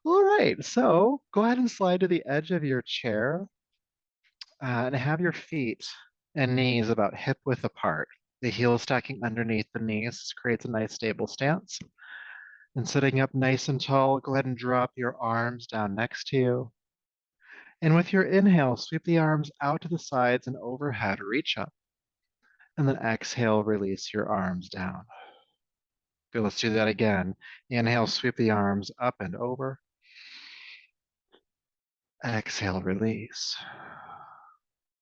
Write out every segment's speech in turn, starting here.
All right, so go ahead and slide to the edge of your chair and have your feet and knees about hip width apart. The heels stacking underneath the knees. This creates a nice stable stance. And sitting up nice and tall, go ahead and drop your arms down next to you. And with your inhale, sweep the arms out to the sides and overhead, reach up. And then exhale, release your arms down. Good, let's do that again. Inhale, sweep the arms up and over. Exhale, release.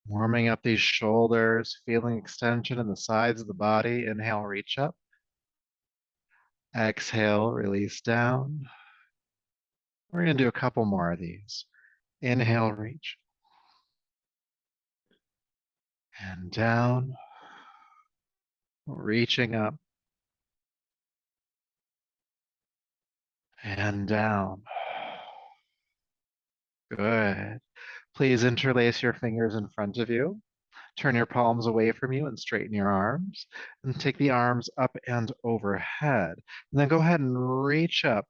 Warming up these shoulders, feeling extension in the sides of the body. Inhale, reach up. Exhale, release down. We're going to do a couple more of these. Inhale, reach. And down. Reaching up. And down. Good. Please interlace your fingers in front of you. Turn your palms away from you and straighten your arms. And take the arms up and overhead. And then go ahead and reach up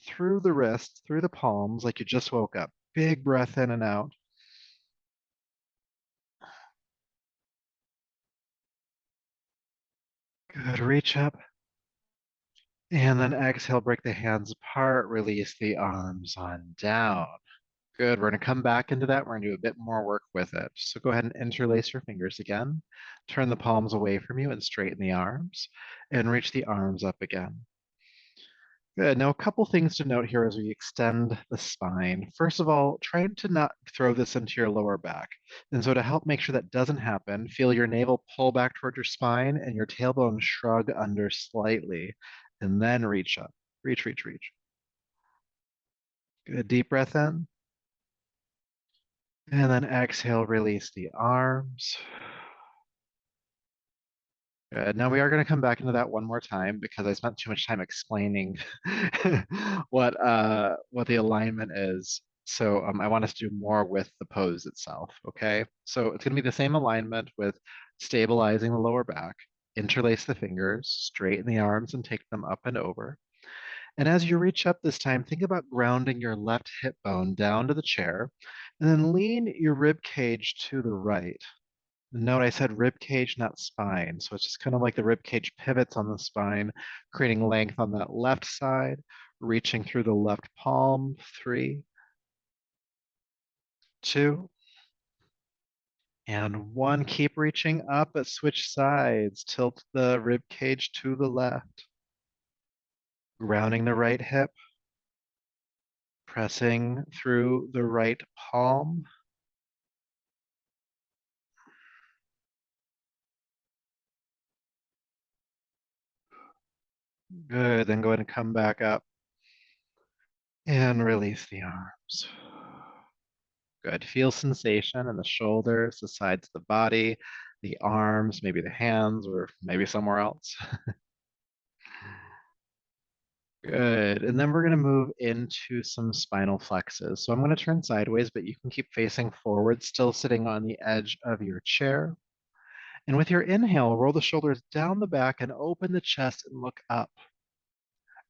through the wrists, through the palms, like you just woke up. Big breath in and out. Good. Reach up. And then exhale, break the hands apart, release the arms on down. Good. We're going to come back into that. We're going to do a bit more work with it. So go ahead and interlace your fingers again. Turn the palms away from you and straighten the arms and reach the arms up again. Good. Now, a couple things to note here as we extend the spine. First of all, try to not throw this into your lower back. And so to help make sure that doesn't happen, feel your navel pull back toward your spine and your tailbone shrug under slightly, and then reach up. Reach, reach, reach. Good. Deep breath in. And then exhale, release the arms. Good. Now we are going to come back into that one more time because I spent too much time explaining what the alignment is. So I want us to do more with the pose itself. Okay. So it's going to be the same alignment with stabilizing the lower back. Interlace the fingers, straighten the arms, and take them up and over. And as you reach up this time, think about grounding your left hip bone down to the chair, and then lean your rib cage to the right. Note I said rib cage, not spine. So it's just kind of like the rib cage pivots on the spine, creating length on that left side, reaching through the left palm. 3, 2, and 1. Keep reaching up, but switch sides. Tilt the rib cage to the left. Grounding the right hip, pressing through the right palm. Good. Then go ahead and come back up and release the arms. Good. Feel sensation in the shoulders, the sides of the body, the arms, maybe the hands, or maybe somewhere else. Good. And then we're going to move into some spinal flexes. So I'm going to turn sideways, but you can keep facing forward, still sitting on the edge of your chair. And with your inhale, roll the shoulders down the back and open the chest and look up.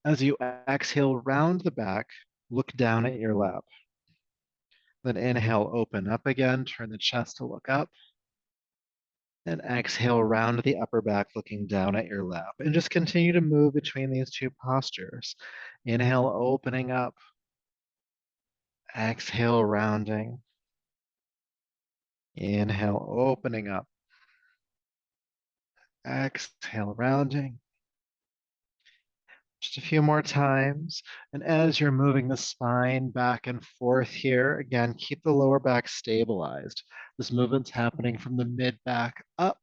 As you exhale, round the back, look down at your lap. Then inhale, open up again, turn the chest to look up. And exhale, round the upper back, looking down at your lap. And just continue to move between these two postures. Inhale, opening up. Exhale, rounding. Inhale, opening up. Exhale, rounding. Just a few more times. And as you're moving the spine back and forth here, again, keep the lower back stabilized. This movement's happening from the mid back up.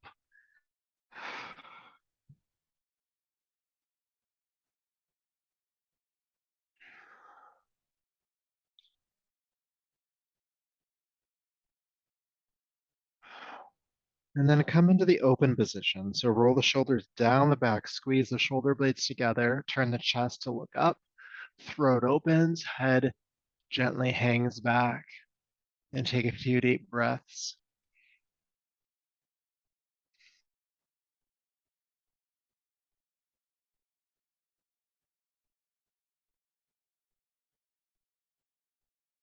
And then come into the open position. So roll the shoulders down the back, squeeze the shoulder blades together, turn the chest to look up, throat opens, head gently hangs back, and take a few deep breaths.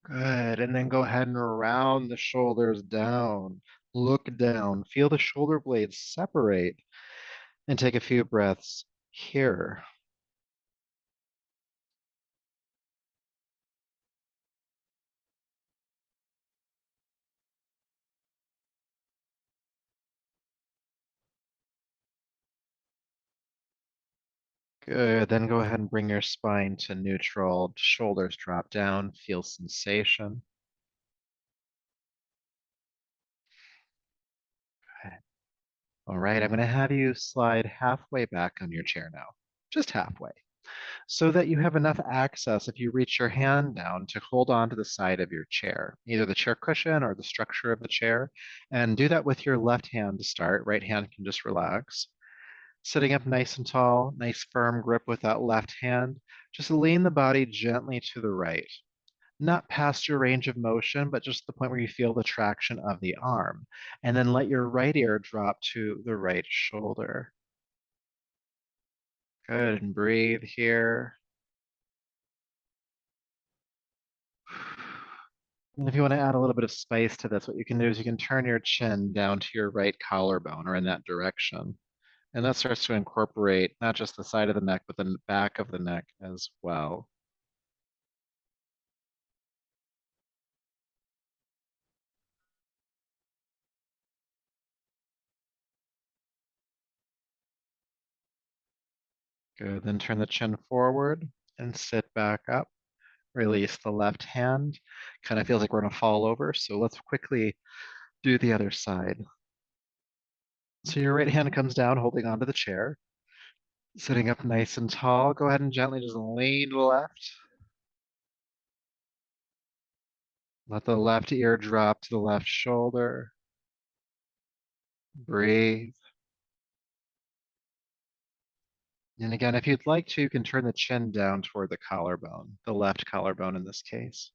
Good. And then go ahead and round the shoulders down. Look down. Feel the shoulder blades separate and take a few breaths here. Good. Then go ahead and bring your spine to neutral. Shoulders drop down. Feel sensation. Okay. All right. I'm going to have you slide halfway back on your chair now. Just halfway. So that you have enough access if you reach your hand down to hold on to the side of your chair, either the chair cushion or the structure of the chair. And do that with your left hand to start. Right hand can just relax. Sitting up nice and tall, nice firm grip with that left hand. Just lean the body gently to the right. Not past your range of motion, but just the point where you feel the traction of the arm. And then let your right ear drop to the right shoulder. Good, and breathe here. And if you want to add a little bit of spice to this, what you can do is you can turn your chin down to your right collarbone or in that direction. And that starts to incorporate not just the side of the neck, but the back of the neck as well. Good. Then turn the chin forward and sit back up. Release the left hand. Kind of feels like we're going to fall over. So let's quickly do the other side. So your right hand comes down, holding onto the chair. Sitting up nice and tall. Go ahead and gently just lean left. Let the left ear drop to the left shoulder. Breathe. And again, if you'd like to, you can turn the chin down toward the collarbone, the left collarbone in this case.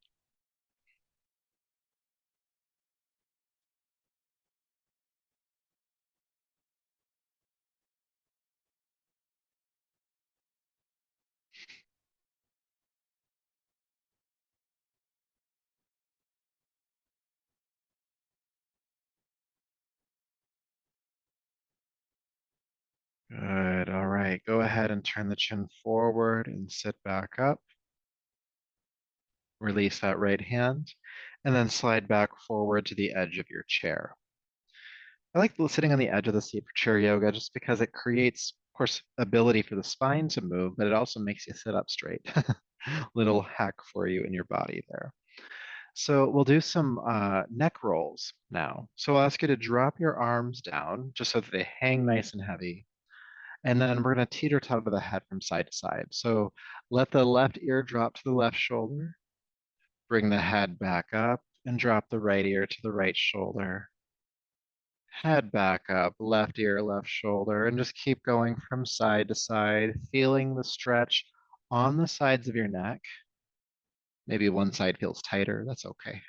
Good. All right. Go ahead and turn the chin forward and sit back up. Release that right hand and then slide back forward to the edge of your chair. I like sitting on the edge of the seat for chair yoga just because it creates, of course, ability for the spine to move, but it also makes you sit up straight. Little hack for you in your body there. So we'll do some neck rolls now. So I'll ask you to drop your arms down just so that they hang nice and heavy. And then we're going to teeter-totter the head from side to side. So let the left ear drop to the left shoulder. Bring the head back up and drop the right ear to the right shoulder. Head back up, left ear, left shoulder, and just keep going from side to side, feeling the stretch on the sides of your neck. Maybe one side feels tighter. That's okay.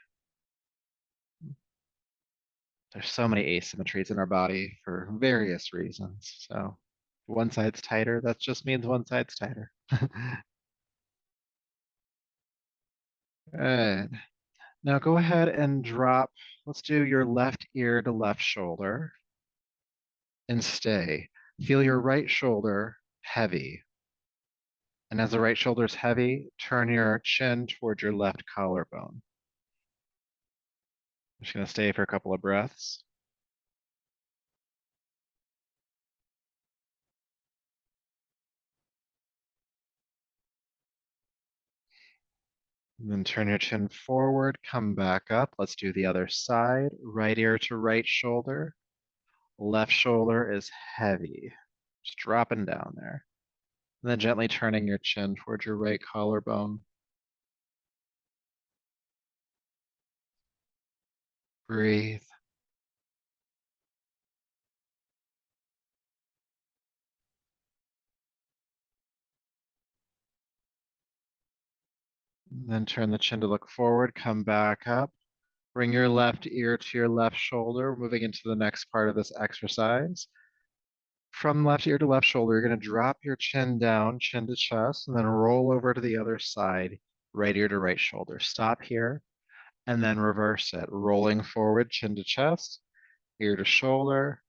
There's so many asymmetries in our body for various reasons. So one side's tighter, that just means one side's tighter. Good. Now go ahead and drop, let's do your left ear to left shoulder and stay. Feel your right shoulder heavy. And as the right shoulder is heavy, turn your chin toward your left collarbone. I'm just going to stay for a couple of breaths. And then turn your chin forward, come back up. Let's do the other side. Right ear to right shoulder. Left shoulder is heavy. Just dropping down there. And then gently turning your chin towards your right collarbone. Breathe. And then turn the chin to look forward, come back up. Bring your left ear to your left shoulder, moving into the next part of this exercise. From left ear to left shoulder, you're going to drop your chin down, chin to chest, and then roll over to the other side, right ear to right shoulder. Stop here. And then reverse it, rolling forward, chin to chest, ear to shoulder,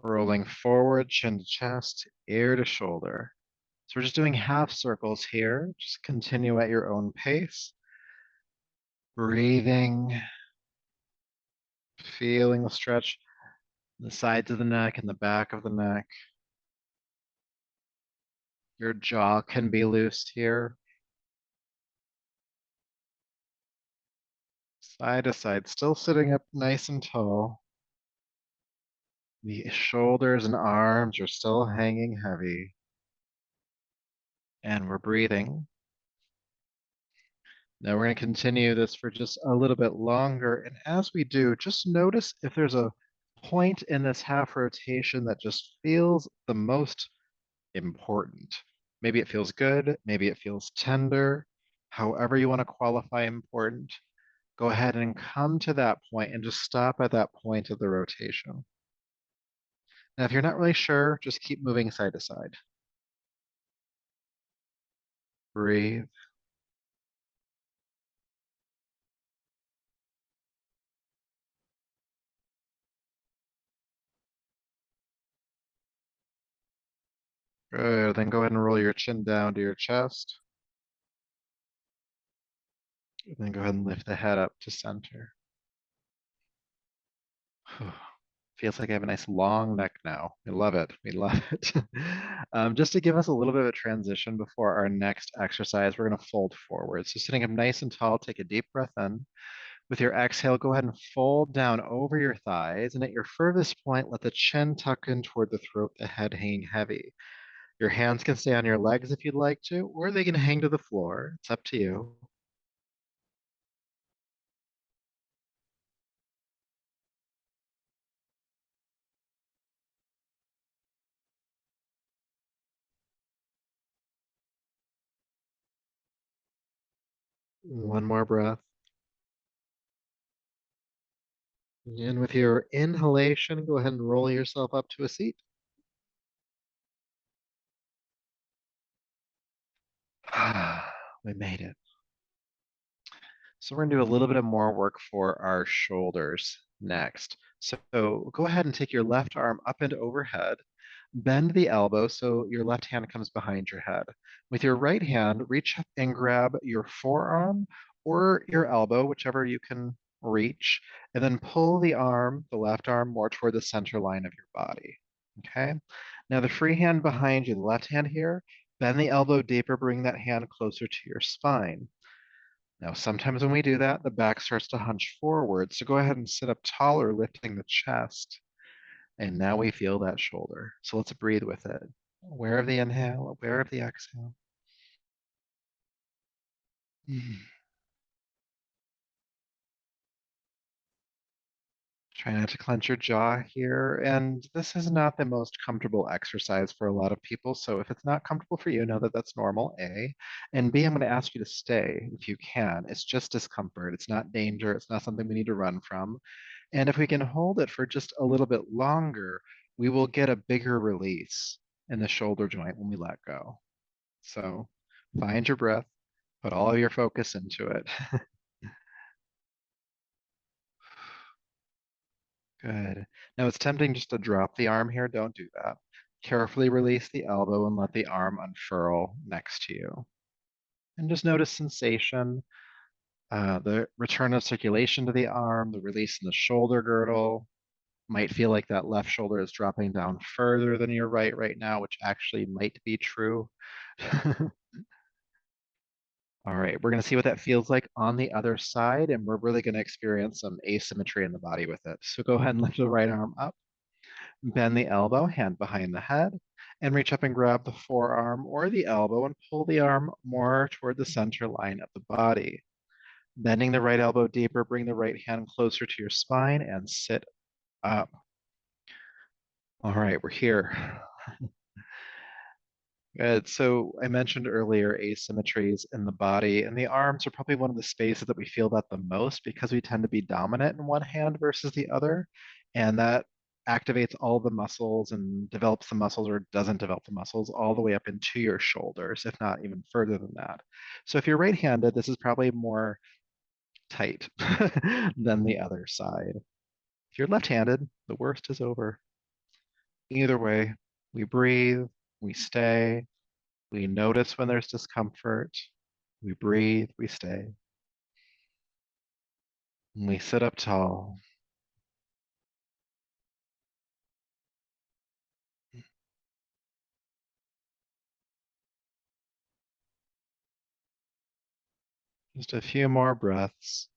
rolling forward, chin to chest, ear to shoulder. So we're just doing half circles here. Just continue at your own pace. Breathing, feeling the stretch, the sides of the neck and the back of the neck. Your jaw can be loose here. Side to side, still sitting up nice and tall. The shoulders and arms are still hanging heavy. And we're breathing. Now we're going to continue this for just a little bit longer. And as we do, just notice if there's a point in this half rotation that just feels the most important. Maybe it feels good, maybe it feels tender, however you want to qualify important. Go ahead and come to that point and just stop at that point of the rotation. Now, if you're not really sure, just keep moving side to side. Breathe. Good. Then go ahead and roll your chin down to your chest. And then go ahead and lift the head up to center. Feels like I have a nice long neck now. I love it. We love it. Just to give us a little bit of a transition before our next exercise, we're going to fold forward. So sitting up nice and tall, take a deep breath in. With your exhale, go ahead and fold down over your thighs. And at your furthest point, let the chin tuck in toward the throat, the head hanging heavy. Your hands can stay on your legs if you'd like to, or they can hang to the floor. It's up to you. One more breath. And with your inhalation, go ahead and roll yourself up to a seat. We made it. So we're gonna do a little bit of more work for our shoulders next. So go ahead and take your left arm up and overhead, bend the elbow so your left hand comes behind your head. With your right hand, reach up and grab your forearm or your elbow, whichever you can reach, and then pull the arm, the left arm, more toward the center line of your body. Okay? Now the free hand behind you, the left hand here, bend the elbow deeper, bring that hand closer to your spine. Now, sometimes when we do that, the back starts to hunch forward. So go ahead and sit up taller, lifting the chest. And now we feel that shoulder. So let's breathe with it. Aware of the inhale, aware of the exhale. Mm. Try not to clench your jaw here. And this is not the most comfortable exercise for a lot of people. So if it's not comfortable for you, know that that's normal, A. And B, I'm going to ask you to stay if you can. It's just discomfort. It's not danger. It's not something we need to run from. And if we can hold it for just a little bit longer, we will get a bigger release in the shoulder joint when we let go. So find your breath, put all of your focus into it. Good. Now it's tempting just to drop the arm here. Don't do that. Carefully release the elbow and let the arm unfurl next to you. And just notice sensation, the return of circulation to the arm, the release in the shoulder girdle. Might feel like that left shoulder is dropping down further than your right now, which actually might be true. All right, we're going to see what that feels like on the other side, and we're really going to experience some asymmetry in the body with it. So go ahead and lift the right arm up, bend the elbow, hand behind the head, and reach up and grab the forearm or the elbow and pull the arm more toward the center line of the body. Bending the right elbow deeper, bring the right hand closer to your spine and sit up. All right, we're here. Good. So I mentioned earlier asymmetries in the body, and the arms are probably one of the spaces that we feel that the most because we tend to be dominant in one hand versus the other. And that activates all the muscles and develops the muscles or doesn't develop the muscles all the way up into your shoulders, if not even further than that. So if you're right-handed, this is probably more tight. Then the other side. If you're left-handed, the worst is over. Either way, we breathe, we stay, we notice when there's discomfort, we breathe, we stay, and we sit up tall. Just a few more breaths.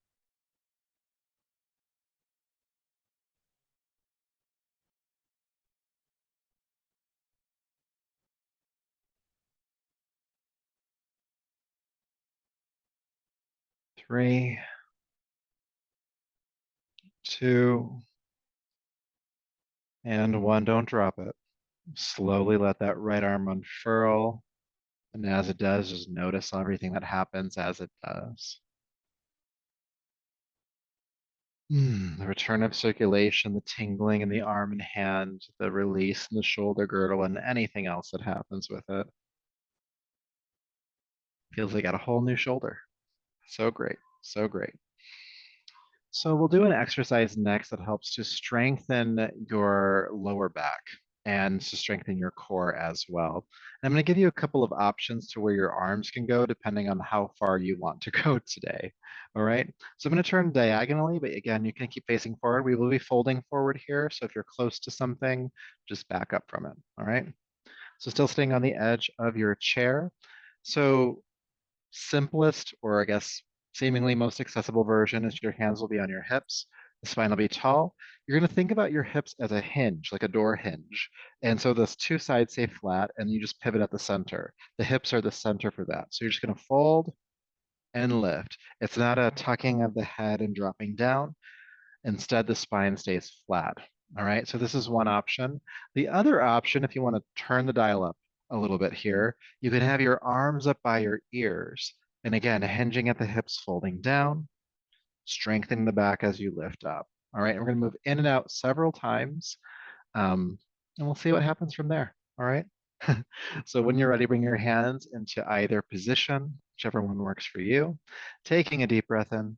3, 2, and 1. Don't drop it. Slowly let that right arm unfurl. And as it does, just notice everything that happens as it does. The return of circulation, the tingling in the arm and hand, the release in the shoulder girdle, and anything else that happens with it. Feels like I got a whole new shoulder. So great, so great. So we'll do an exercise next that helps to strengthen your lower back and to strengthen your core as well. And I'm going to give you a couple of options to where your arms can go depending on how far you want to go today. All right. So I'm going to turn diagonally, but again, you can keep facing forward. We will be folding forward here. So if you're close to something, just back up from it. All right. So still staying on the edge of your chair. So simplest, or I guess seemingly most accessible version is your hands will be on your hips. The spine will be tall. You're going to think about your hips as a hinge, like a door hinge. And so those two sides stay flat and you just pivot at the center. The hips are the center for that. So you're just going to fold and lift. It's not a tucking of the head and dropping down. Instead, the spine stays flat. All right, so this is one option. The other option, if you want to turn the dial up a little bit here, you can have your arms up by your ears. And again, hinging at the hips, folding down, strengthening the back as you lift up. All right, and we're going to move in and out several times, and we'll see what happens from there. All right. So when you're ready, bring your hands into either position, whichever one works for you. Taking a deep breath in.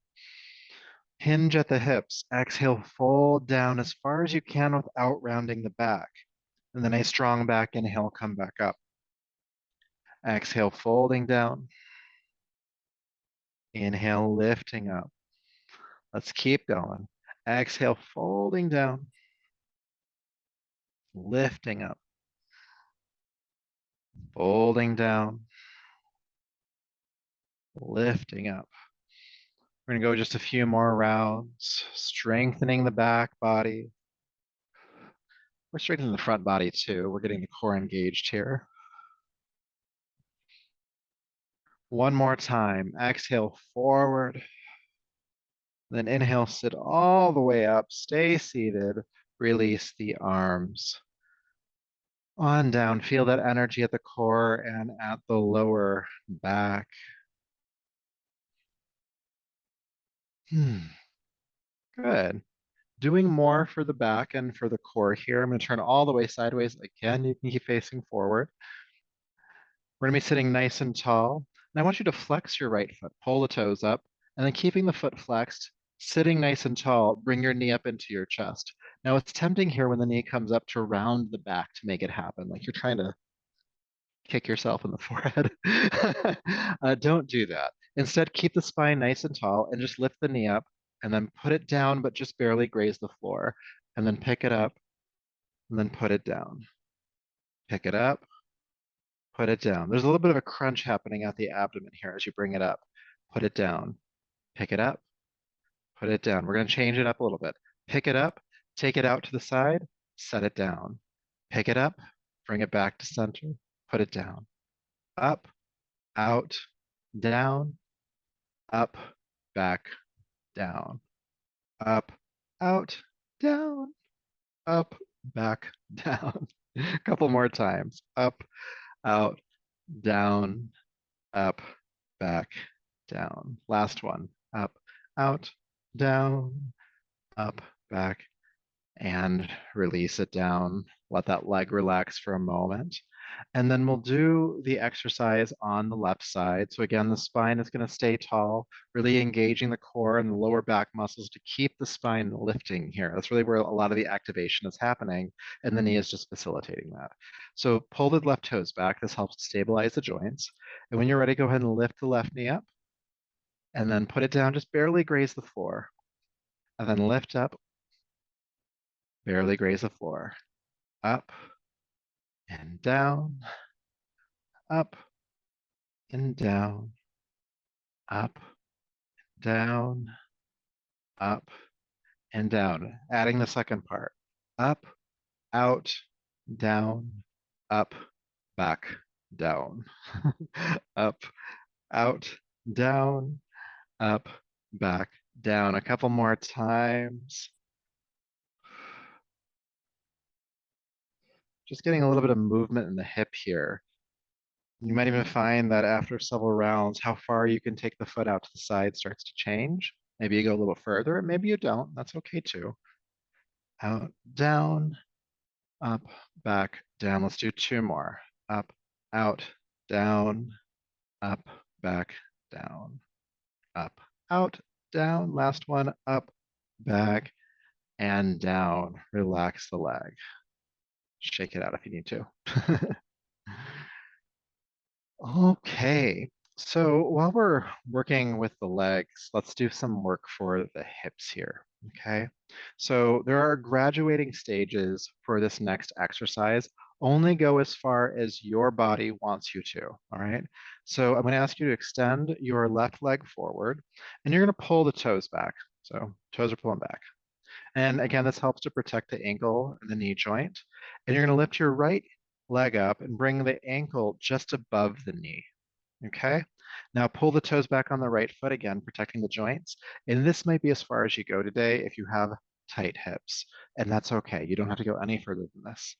Hinge at the hips. Exhale, fold down as far as you can without rounding the back. And then a strong back inhale, come back up. Exhale, folding down. Inhale, lifting up. Let's keep going. Exhale, folding down. Lifting up. Folding down. Lifting up. We're going to go just a few more rounds, strengthening the back body. We're strengthening the front body too. We're getting the core engaged here. One more time. Exhale, forward. Then inhale, sit all the way up. Stay seated. Release the arms. On down. Feel that energy at the core and at the lower back. Good. Doing more for the back and for the core here. I'm going to turn all the way sideways. Again, you can keep facing forward. We're going to be sitting nice and tall. And I want you to flex your right foot, pull the toes up, and then keeping the foot flexed, sitting nice and tall, bring your knee up into your chest. Now it's tempting here when the knee comes up to round the back to make it happen, like you're trying to kick yourself in the forehead. Don't do that. Instead, keep the spine nice and tall and just lift the knee up and then put it down, but just barely graze the floor. And then pick it up and then put it down. Pick it up, put it down. There's a little bit of a crunch happening at the abdomen here as you bring it up. Put it down, pick it up, put it down. We're going to change it up a little bit. Pick it up, take it out to the side, set it down. Pick it up, bring it back to center, put it down. Up, out, down, up, back, down. Up, out, down, up, back, down. A couple more times. Up, out, down, up, back, down. Last one. Up, out, down, up, back, and release it down. Let that leg relax for a moment. And then we'll do the exercise on the left side. So again, the spine is going to stay tall, really engaging the core and the lower back muscles to keep the spine lifting here. That's really where a lot of the activation is happening, and the knee is just facilitating that. So pull the left toes back. This helps stabilize the joints. And when you're ready, go ahead and lift the left knee up and then put it down, just barely graze the floor. And then lift up, barely graze the floor. Up and down, up and down, up, down, up, and down. Adding the second part. Up, out, down, up, back, down. Up, out, down, up, back, down. A couple more times. Just getting a little bit of movement in the hip here. You might even find that after several rounds, how far you can take the foot out to the side starts to change. Maybe you go a little further, maybe you don't. That's okay too. Out, down, up, back, down. Let's do two more. Up, out, down, up, back, down, up, out, down. Last one, up, back, and down. Relax the leg. Shake it out if you need to. Okay, so while we're working with the legs, let's do some work for the hips here. Okay, so there are graduating stages for this next exercise. Only go as far as your body wants you to. All right, so I'm going to ask you to extend your left leg forward, and you're going to pull the toes back. So toes are pulling back. And again, this helps to protect the ankle and the knee joint. And you're going to lift your right leg up and bring the ankle just above the knee. Okay. Now pull the toes back on the right foot again, protecting the joints. And this might be as far as you go today if you have tight hips. And that's okay. You don't have to go any further than this.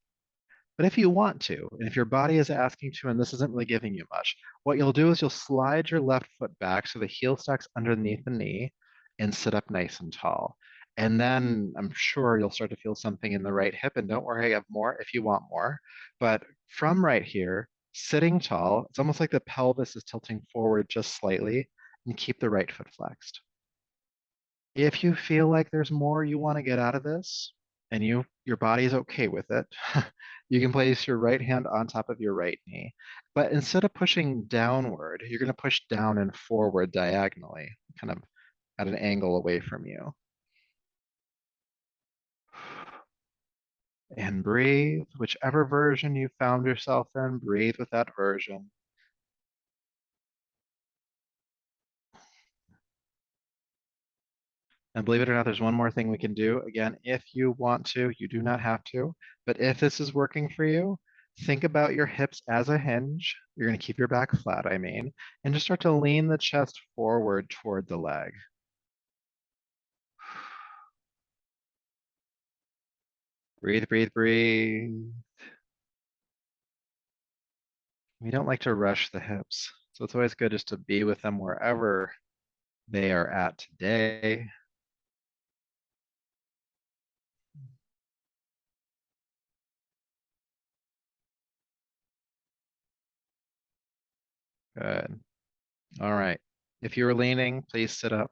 But if you want to, and if your body is asking to, and this isn't really giving you much, what you'll do is you'll slide your left foot back so the heel stacks underneath the knee and sit up nice and tall. And then I'm sure you'll start to feel something in the right hip. And don't worry, I have more if you want more. But from right here, sitting tall, it's almost like the pelvis is tilting forward just slightly, and keep the right foot flexed. If you feel like there's more you want to get out of this, and your body is okay with it, you can place your right hand on top of your right knee. But instead of pushing downward, you're going to push down and forward diagonally, kind of at an angle away from you. And breathe, whichever version you found yourself in, breathe with that version. And believe it or not, there's one more thing we can do. Again, if you want to, you do not have to. But if this is working for you, think about your hips as a hinge. You're going to keep your back flat, I mean, and just start to lean the chest forward toward the leg. Breathe, breathe, breathe. We don't like to rush the hips, so it's always good just to be with them wherever they are at today. Good. All right. If you were leaning, please sit up.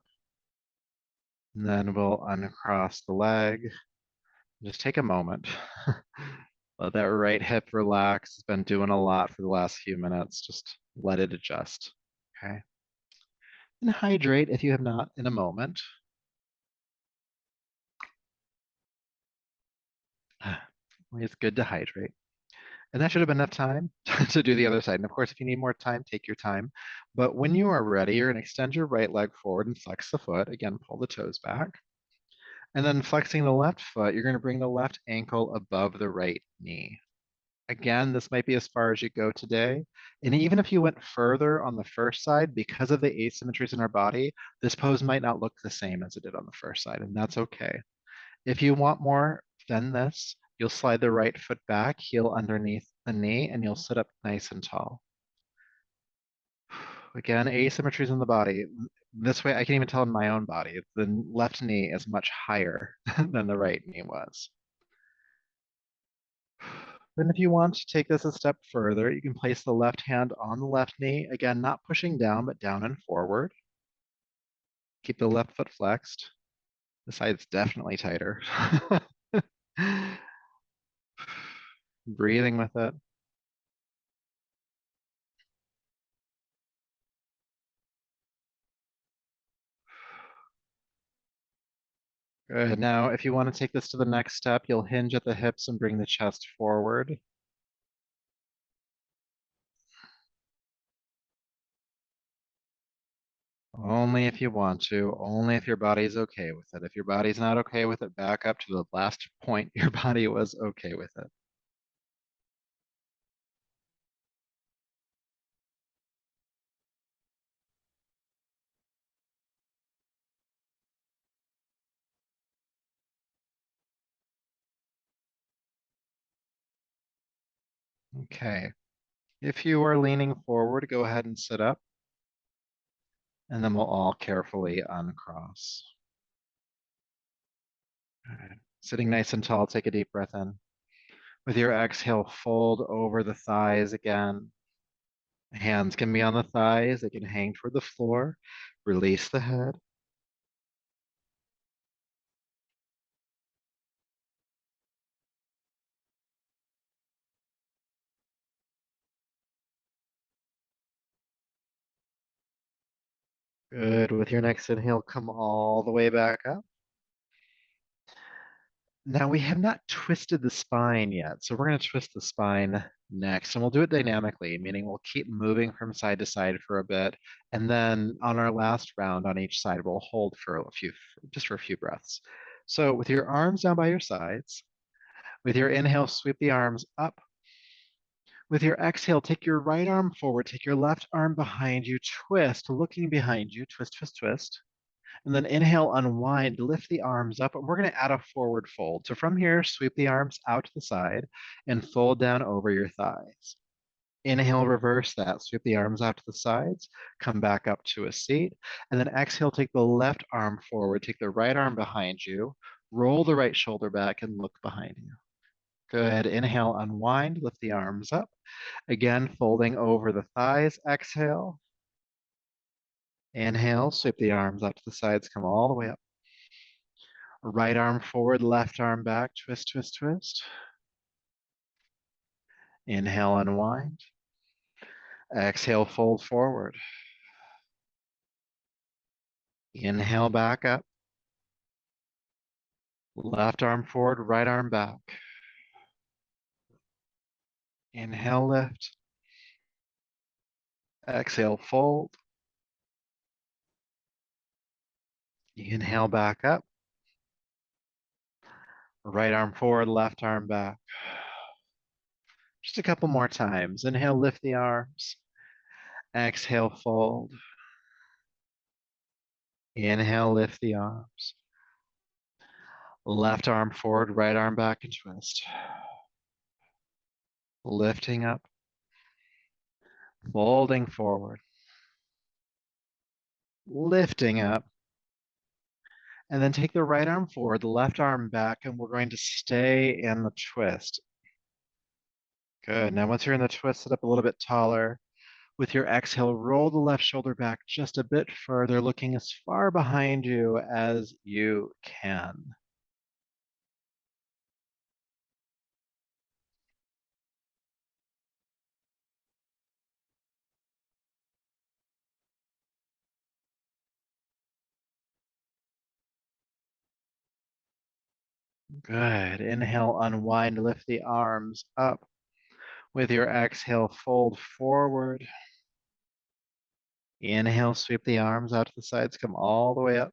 And then we'll uncross the leg. Just take a moment. Let that right hip relax. It's been doing a lot for the last few minutes. Just let it adjust. Okay. And hydrate if you have not in a moment. It's good to hydrate. And that should have been enough time to do the other side. And of course, if you need more time, take your time. But when you are ready, you're going to extend your right leg forward and flex the foot. Again, pull the toes back. And then flexing the left foot, you're going to bring the left ankle above the right knee. Again, this might be as far as you go today. And even if you went further on the first side, because of the asymmetries in our body, this pose might not look the same as it did on the first side, and that's okay. If you want more than this, you'll slide the right foot back, heel underneath the knee, and you'll sit up nice and tall. Again, asymmetries in the body. This way, I can even tell in my own body, the left knee is much higher than the right knee was. Then if you want to take this a step further, you can place the left hand on the left knee. Again, not pushing down, but down and forward. Keep the left foot flexed. The side's definitely tighter. Breathing with it. Good. Now, if you want to take this to the next step, you'll hinge at the hips and bring the chest forward. Only if you want to, only if your body's okay with it. If your body's not okay with it, back up to the last point your body was okay with it. Okay. If you are leaning forward, go ahead and sit up, and then we'll all carefully uncross. All right. Sitting nice and tall, take a deep breath in. With your exhale, fold over the thighs again. Hands can be on the thighs, they can hang toward the floor. Release the head. Good. With your next inhale, come all the way back up. Now we have not twisted the spine yet, so we're going to twist the spine next, and we'll do it dynamically, meaning we'll keep moving from side to side for a bit, and then on our last round on each side, we'll hold for a few, just for a few breaths. So with your arms down by your sides, with your inhale, sweep the arms up. With your exhale, take your right arm forward, take your left arm behind you, twist, looking behind you, twist, twist, twist. And then inhale, unwind, lift the arms up, and we're going to add a forward fold. So from here, sweep the arms out to the side and fold down over your thighs. Inhale, reverse that. Sweep the arms out to the sides, come back up to a seat, and then exhale, take the left arm forward, take the right arm behind you, roll the right shoulder back, and look behind you. Good. Inhale, unwind, lift the arms up. Again, folding over the thighs. Exhale. Inhale, sweep the arms up to the sides, come all the way up. Right arm forward, left arm back, twist, twist, twist. Inhale, unwind. Exhale, fold forward. Inhale, back up. Left arm forward, right arm back. Inhale, lift. Exhale, fold. Inhale, back up. Right arm forward, left arm back. Just a couple more times. Inhale, lift the arms. Exhale, fold. Inhale, lift the arms. Left arm forward, right arm back and twist. Lifting up, folding forward, lifting up, and then take the right arm forward, the left arm back, and we're going to stay in the twist. Good. Now, once you're in the twist, sit up a little bit taller. With your exhale, roll the left shoulder back just a bit further, looking as far behind you as you can. Good. Inhale, unwind, lift the arms up. With your exhale, fold forward. Inhale, sweep the arms out to the sides, come all the way up.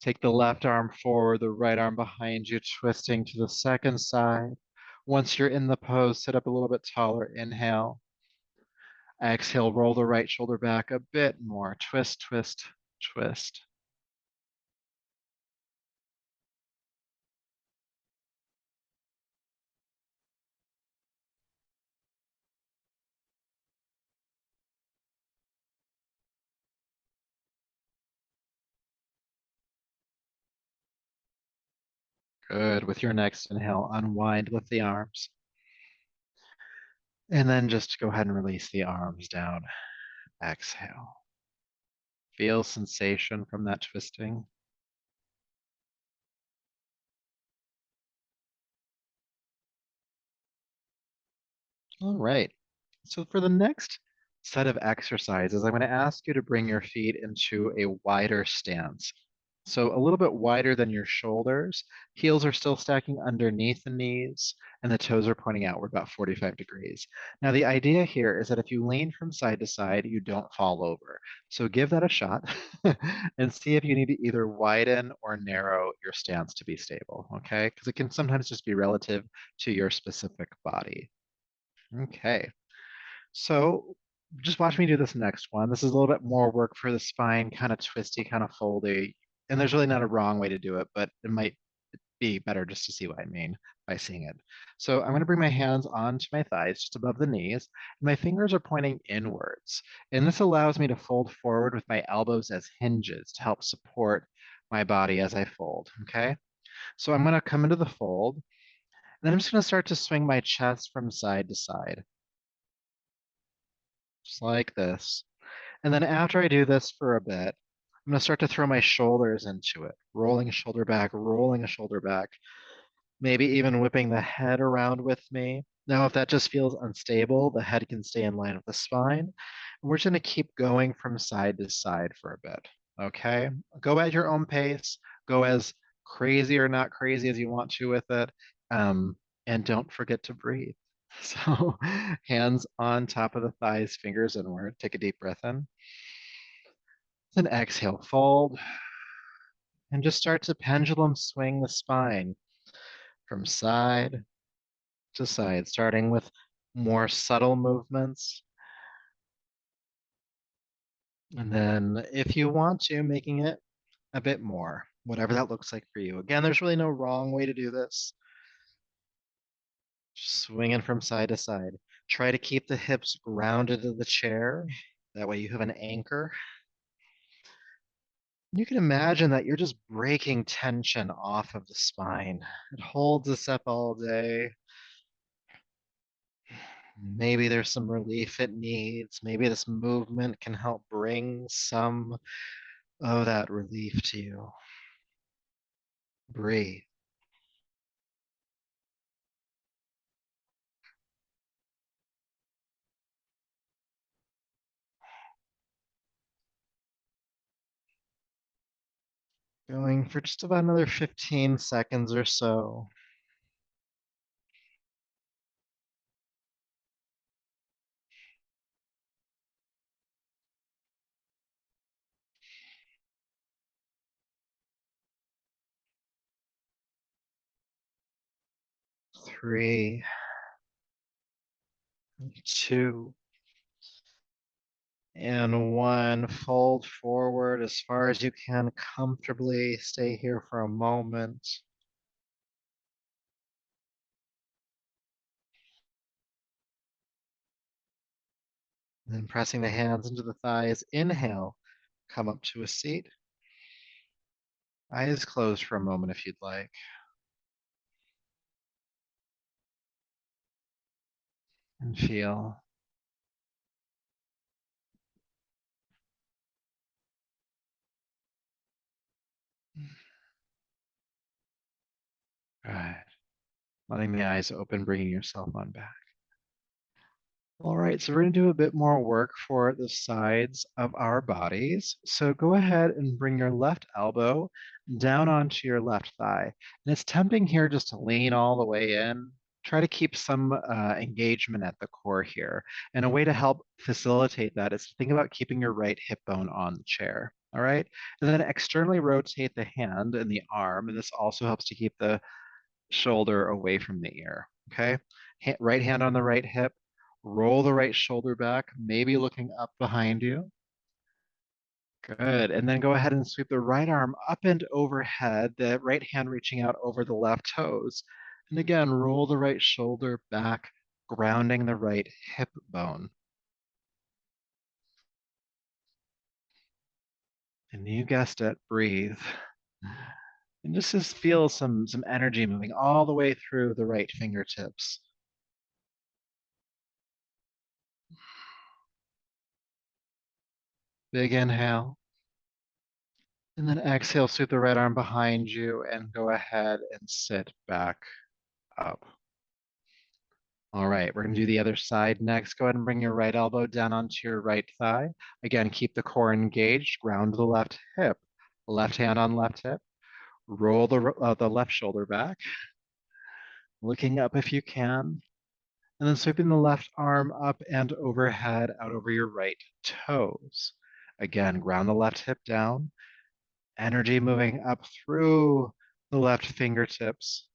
Take the left arm forward, the right arm behind you, twisting to the second side. Once you're in the pose, sit up a little bit taller. Inhale. Exhale, roll the right shoulder back a bit more. Twist, twist, twist. Good. With your next inhale, unwind, lift the arms. And then just go ahead and release the arms down. Exhale. Feel sensation from that twisting. All right. So for the next set of exercises, I'm going to ask you to bring your feet into a wider stance. So a little bit wider than your shoulders. Heels are still stacking underneath the knees, and the toes are pointing outward about 45 degrees. Now, the idea here is that if you lean from side to side, you don't fall over. So give that a shot and see if you need to either widen or narrow your stance to be stable, okay? Because it can sometimes just be relative to your specific body. Okay. So just watch me do this next one. This is a little bit more work for the spine, kind of twisty, kind of foldy. And there's really not a wrong way to do it, but it might be better just to see what I mean by seeing it. So I'm going to bring my hands onto my thighs, just above the knees. And my fingers are pointing inwards. And this allows me to fold forward with my elbows as hinges to help support my body as I fold. Okay. So I'm going to come into the fold. And then I'm just going to start to swing my chest from side to side, just like this. And then after I do this for a bit, I'm going to start to throw my shoulders into it, rolling a shoulder back, maybe even whipping the head around with me. Now, if that just feels unstable, the head can stay in line with the spine. And we're just going to keep going from side to side for a bit. Okay? Go at your own pace. Go as crazy or not crazy as you want to with it. Um, and don't forget to breathe. So, hands on top of the thighs, fingers inward. Take a deep breath in. Then exhale, fold, and just start to pendulum swing the spine from side to side, starting with more subtle movements. And then if you want to, making it a bit more, whatever that looks like for you. Again, there's really no wrong way to do this. Just swinging from side to side. Try to keep the hips grounded to the chair. That way you have an anchor. You can imagine that you're just breaking tension off of the spine. It holds us up all day. Maybe there's some relief it needs. Maybe this movement can help bring some of that relief to you. Breathe. Going for just about another 15 seconds or so. 3, 2, and 1. Fold forward as far as you can comfortably. Stay here for a moment. Then pressing the hands into the thighs. Inhale. Come up to a seat. Eyes closed for a moment if you'd like. And feel. Right. Letting the eyes open, bringing yourself on back. All right, so we're going to do a bit more work for the sides of our bodies. So go ahead and bring your left elbow down onto your left thigh. And it's tempting here just to lean all the way in. Try to keep some engagement at the core here. And a way to help facilitate that is to think about keeping your right hip bone on the chair. All right. And then externally rotate the hand and the arm. And this also helps to keep the shoulder away from the ear. Okay. Right hand on the right hip. Roll the right shoulder back, maybe looking up behind you. Good. And then go ahead and sweep the right arm up and overhead, the right hand reaching out over the left toes. And again, roll the right shoulder back, grounding the right hip bone. And you guessed it, breathe. And just feel some energy moving all the way through the right fingertips. Big inhale. And then exhale, sweep the right arm behind you and go ahead and sit back up. All right, we're going to do the other side next. Go ahead and bring your right elbow down onto your right thigh. Again, keep the core engaged. Ground the left hip. Left hand on left hip. Roll the left shoulder back. Looking up if you can. And then sweeping the left arm up and overhead out over your right toes. Again, ground the left hip down. Energy moving up through the left fingertips.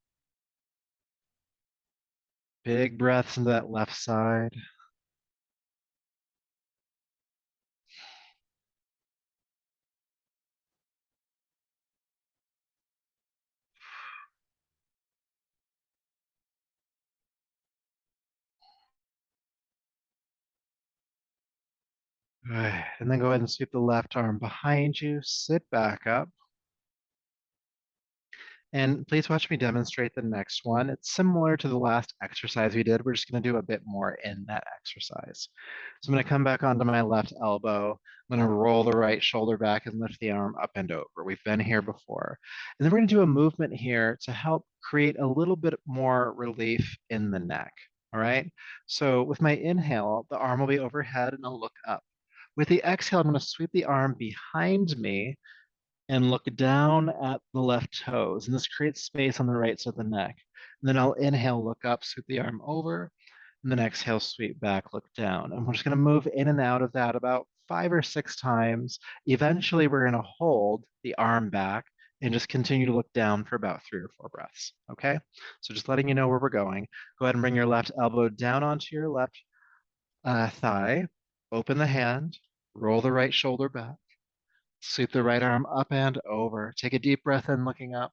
Big breaths into that left side. Good. And then go ahead and sweep the left arm behind you. Sit back up. And please watch me demonstrate the next one. It's similar to the last exercise we did. We're just going to do a bit more in that exercise. So I'm going to come back onto my left elbow. I'm going to roll the right shoulder back and lift the arm up and over. We've been here before. And then we're going to do a movement here to help create a little bit more relief in the neck. All right. So with my inhale, the arm will be overhead and I'll look up. With the exhale, I'm going to sweep the arm behind me and look down at the left toes. And this creates space on the right side of the neck. And then I'll inhale, look up, sweep the arm over, and then exhale, sweep back, look down. And we're just going to move in and out of that about 5 or 6 times. Eventually, we're going to hold the arm back and just continue to look down for about 3 or 4 breaths. Okay? So just letting you know where we're going. Go ahead and bring your left elbow down onto your left thigh. Open the hand. Roll the right shoulder back. Sweep the right arm up and over. Take a deep breath in, looking up.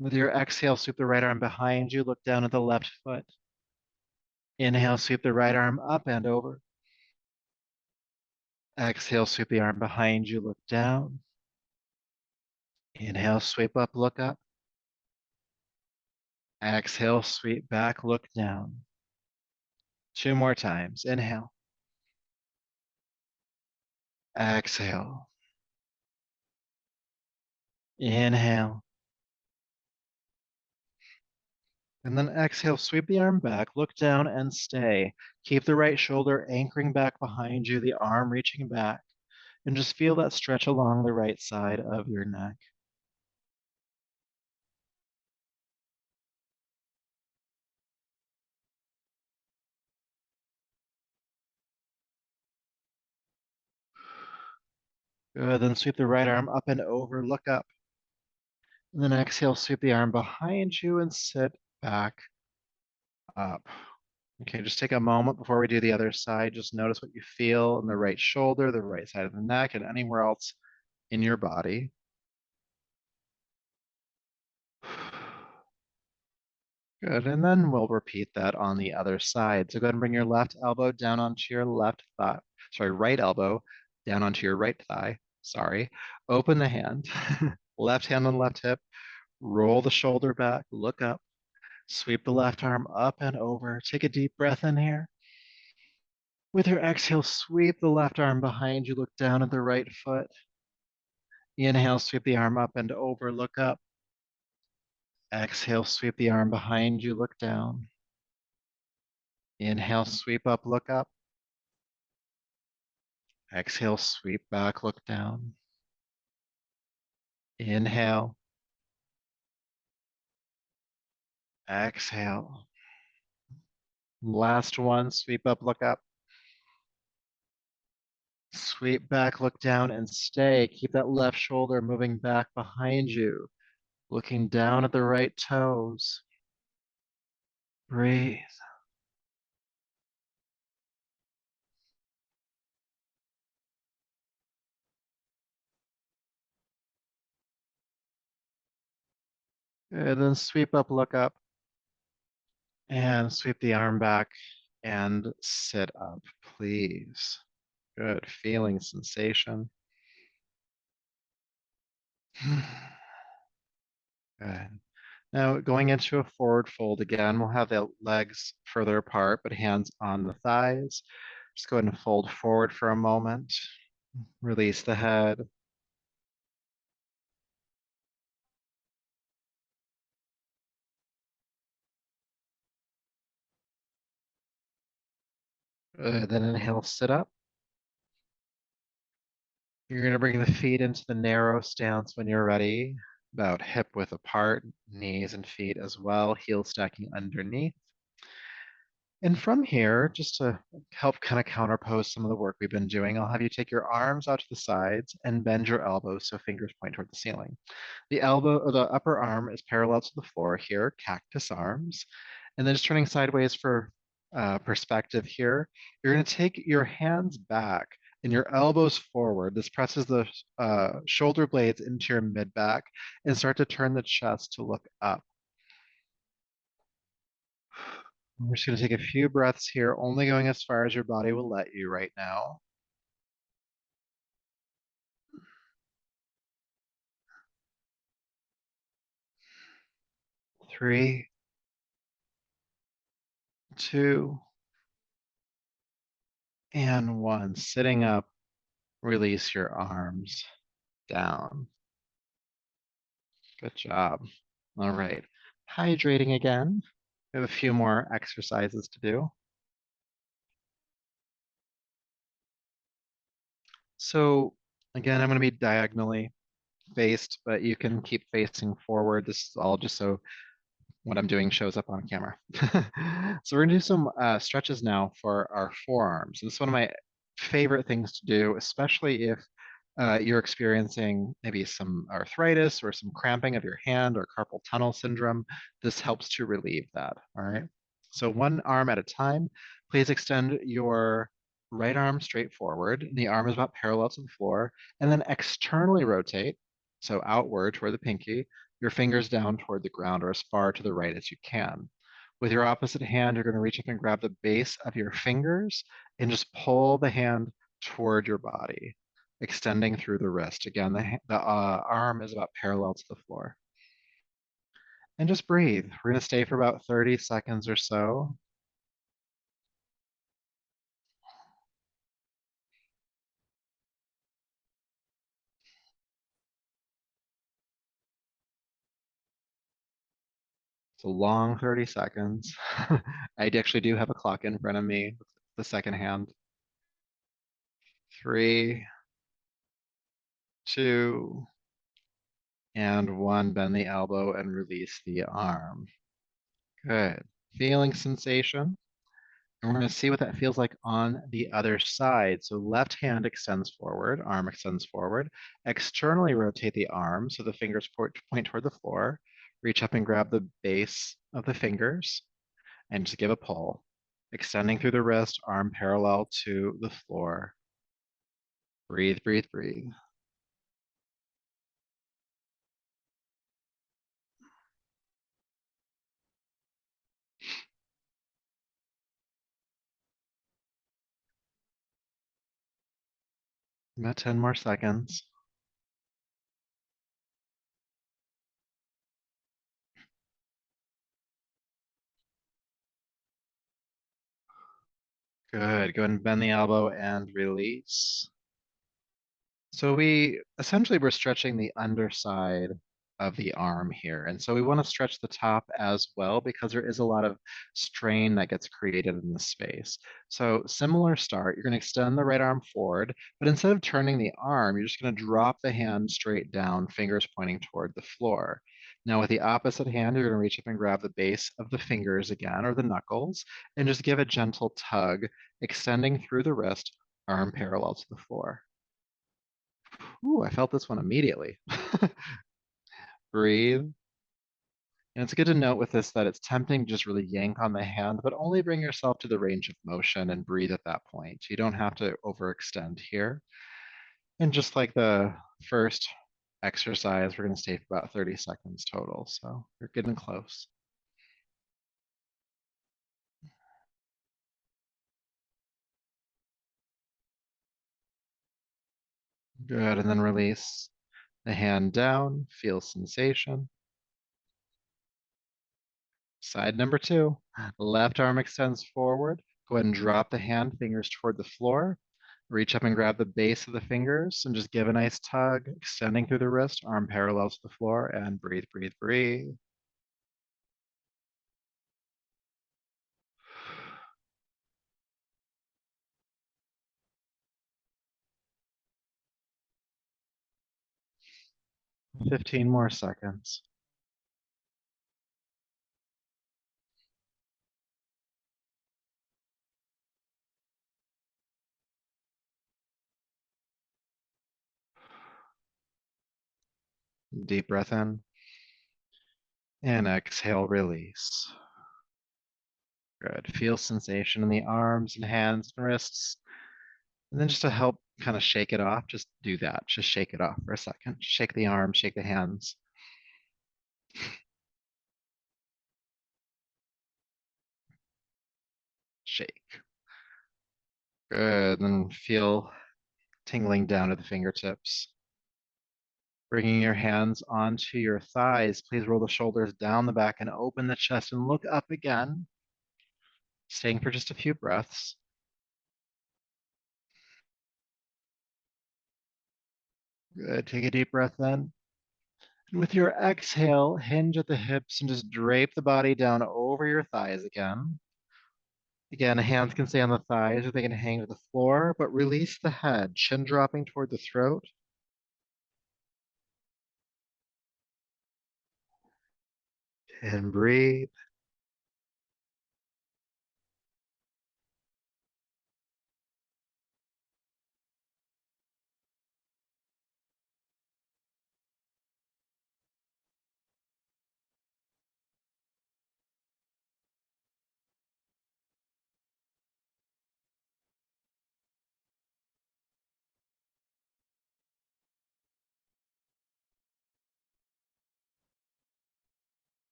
With your exhale, sweep the right arm behind you. Look down at the left foot. Inhale, sweep the right arm up and over. Exhale, sweep the arm behind you. Look down. Inhale, sweep up, look up. Exhale, sweep back, look down. 2 more times. Inhale. Exhale. Inhale. And then exhale, sweep the arm back, look down and stay. Keep the right shoulder anchoring back behind you, the arm reaching back, and just feel that stretch along the right side of your neck. Good, then sweep the right arm up and over, look up. And then exhale, sweep the arm behind you and sit back up. Okay, just take a moment before we do the other side. Just notice what you feel in the right shoulder, the right side of the neck, and anywhere else in your body. Good, and then we'll repeat that on the other side. So go ahead and bring your left elbow down onto your left thigh. Sorry, right elbow down onto your right thigh. Sorry. Open the hand. Left hand on left hip. Roll the shoulder back. Look up. Sweep the left arm up and over. Take a deep breath in here. With your exhale, sweep the left arm behind you. Look down at the right foot. Inhale, sweep the arm up and over. Look up. Exhale, sweep the arm behind you. Look down. Inhale, sweep up, look up. Exhale, sweep back, look down. Inhale. Exhale. Last one, sweep up, look up. Sweep back, look down, and stay. Keep that left shoulder moving back behind you. Looking down at the right toes. Breathe. And then sweep up, look up. And sweep the arm back and sit up, please. Good feeling sensation. Good. Now, going into a forward fold again, we'll have the legs further apart, but hands on the thighs. Just go ahead and fold forward for a moment. Release the head. Then inhale, sit up. You're going to bring the feet into the narrow stance when you're ready, about hip width apart, knees and feet as well, heels stacking underneath. And from here, just to help kind of counterpose some of the work we've been doing, I'll have you take your arms out to the sides and bend your elbows so fingers point toward the ceiling. The elbow or the upper arm is parallel to the floor here, cactus arms. And then just turning sideways for perspective here, you're going to take your hands back and your elbows forward. This presses the shoulder blades into your mid back and start to turn the chest to look up. We're just going to take a few breaths here, only going as far as your body will let you right now. 3, 2, and 1. Sitting up, release your arms down. Good job. All right. Hydrating again. We have a few more exercises to do. So again, I'm going to be diagonally faced, but you can keep facing forward. This is all just so what I'm doing shows up on camera. So we're gonna do some stretches now for our forearms. This is one of my favorite things to do, especially if you're experiencing maybe some arthritis or some cramping of your hand or carpal tunnel syndrome. This helps to relieve that, all right? So one arm at a time, please extend your right arm straight forward. The arm is about parallel to the floor, and then externally rotate, so outward toward the pinky, your fingers down toward the ground or as far to the right as you can. With your opposite hand, you're going to reach up and grab the base of your fingers and just pull the hand toward your body, extending through the wrist. Again, the arm is about parallel to the floor. And just breathe. We're going to stay for about 30 seconds or so. It's a long 30 seconds. I actually do have a clock in front of me, the second hand. 3, 2, and 1. Bend the elbow and release the arm. Good. Feeling sensation. And we're going to see what that feels like on the other side. So left hand extends forward, arm extends forward. Externally rotate the arm so the fingers point toward the floor. Reach up and grab the base of the fingers and just give a pull. Extending through the wrist, arm parallel to the floor. Breathe, breathe, breathe. About 10 more seconds. Good. Go ahead and bend the elbow and release. So we essentially we're stretching the underside of the arm here. And so we want to stretch the top as well because there is a lot of strain that gets created in the space. So similar start, you're going to extend the right arm forward, but instead of turning the arm, you're just going to drop the hand straight down, fingers pointing toward the floor. Now with the opposite hand, you're going to reach up and grab the base of the fingers again, or the knuckles, and just give a gentle tug, extending through the wrist, arm parallel to the floor. Ooh, I felt this one immediately. Breathe. And it's good to note with this that it's tempting to just really yank on the hand, but only bring yourself to the range of motion and breathe at that point. You don't have to overextend here. And just like the first exercise, we're going to stay for about 30 seconds total. So you're getting close. Good. And then release the hand down, feel sensation. Side number 2, left arm extends forward. Go ahead and drop the hand, fingers toward the floor. Reach up and grab the base of the fingers and just give a nice tug, extending through the wrist, arm parallel to the floor, and breathe, breathe, breathe. 15 more seconds. Deep breath in and exhale, release. Good. Feel sensation in the arms and hands and wrists. And then just to help kind of shake it off, just do that. Just shake it off for a second. Shake the arms, shake the hands. Shake. Good. Then feel tingling down to the fingertips. Bringing your hands onto your thighs, please roll the shoulders down the back and open the chest and look up again. Staying for just a few breaths. Good. Take a deep breath in. And with your exhale, hinge at the hips and just drape the body down over your thighs again. Again, hands can stay on the thighs or they can hang to the floor, but release the head, chin dropping toward the throat. And breathe.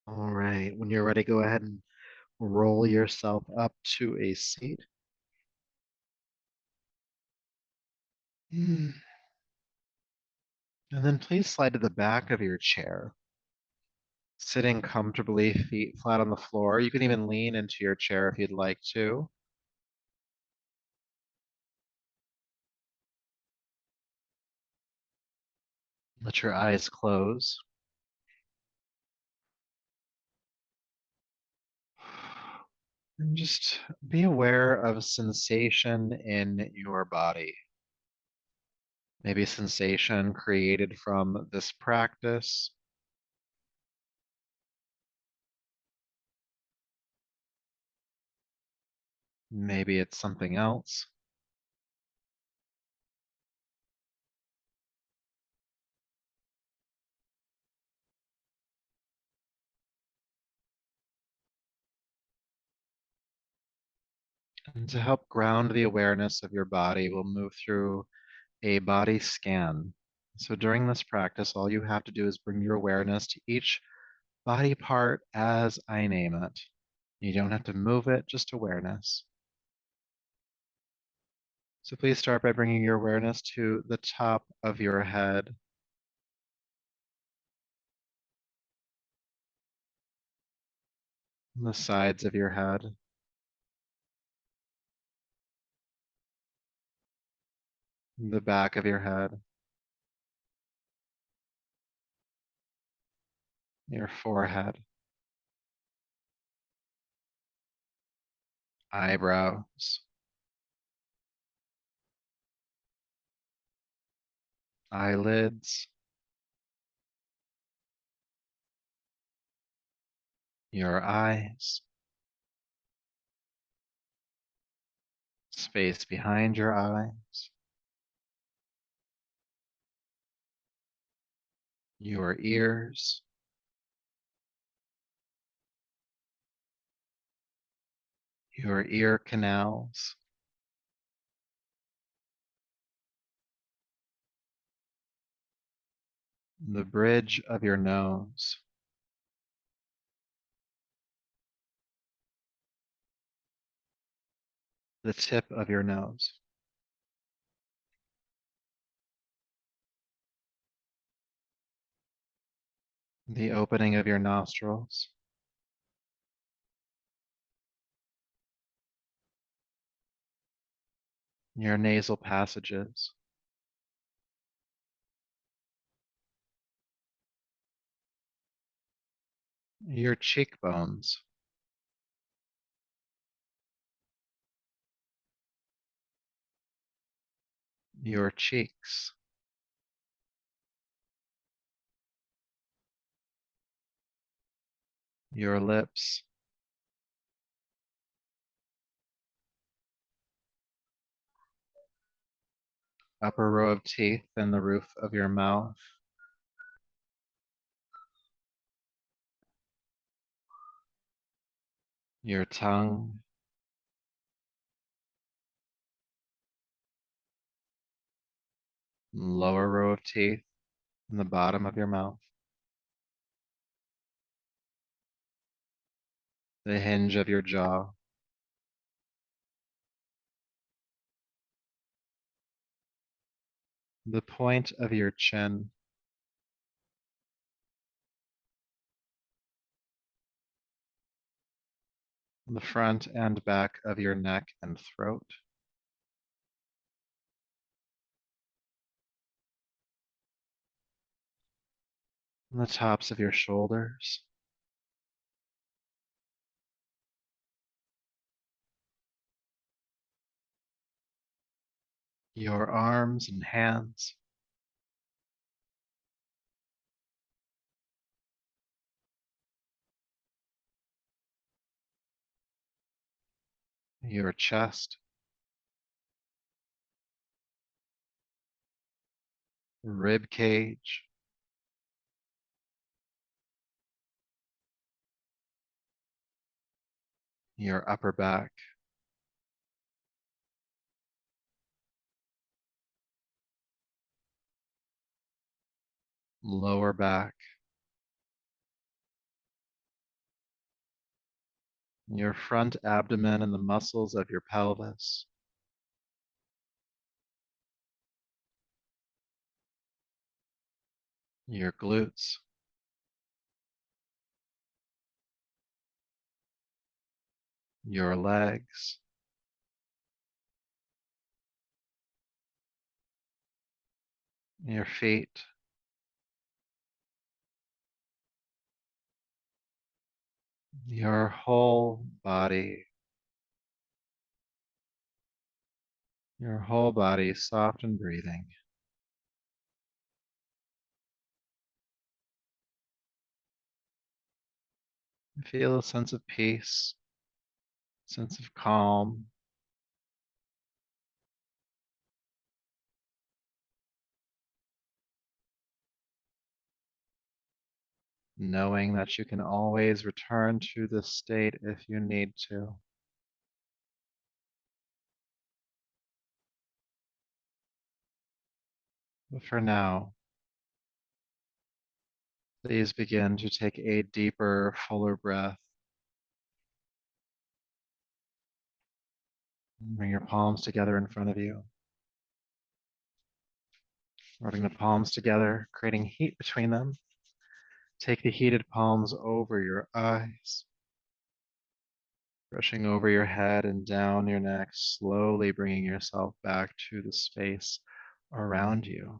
All right. When you're ready, go ahead and roll yourself up to a seat. And then please slide to the back of your chair. Sitting comfortably, feet flat on the floor. You can even lean into your chair if you'd like to. Let your eyes close. And just be aware of sensation in your body. Maybe sensation created from this practice. Maybe it's something else. And to help ground the awareness of your body, we'll move through a body scan. So during this practice, all you have to do is bring your awareness to each body part as I name it. You don't have to move it, just awareness. So please start by bringing your awareness to the top of your head, the sides of your head, the back of your head, your forehead, eyebrows, eyelids, your eyes, space behind your eyes, your ears, your ear canals, the bridge of your nose, the tip of your nose, the opening of your nostrils, your nasal passages, your cheekbones, your cheeks, your lips, upper row of teeth and the roof of your mouth, your tongue, lower row of teeth and the bottom of your mouth, the hinge of your jaw, the point of your chin, the front and back of your neck and throat, and the tops of your shoulders, your arms and hands, your chest, rib cage, your upper back, lower back, your front abdomen and the muscles of your pelvis, your glutes, your legs, your feet, your whole body, your whole body soft and breathing. Feel a sense of peace, sense of calm, knowing that you can always return to this state if you need to. But for now, please begin to take a deeper, fuller breath. Bring your palms together in front of you. Rubbing the palms together, creating heat between them. Take the heated palms over your eyes, brushing over your head and down your neck, slowly bringing yourself back to the space around you.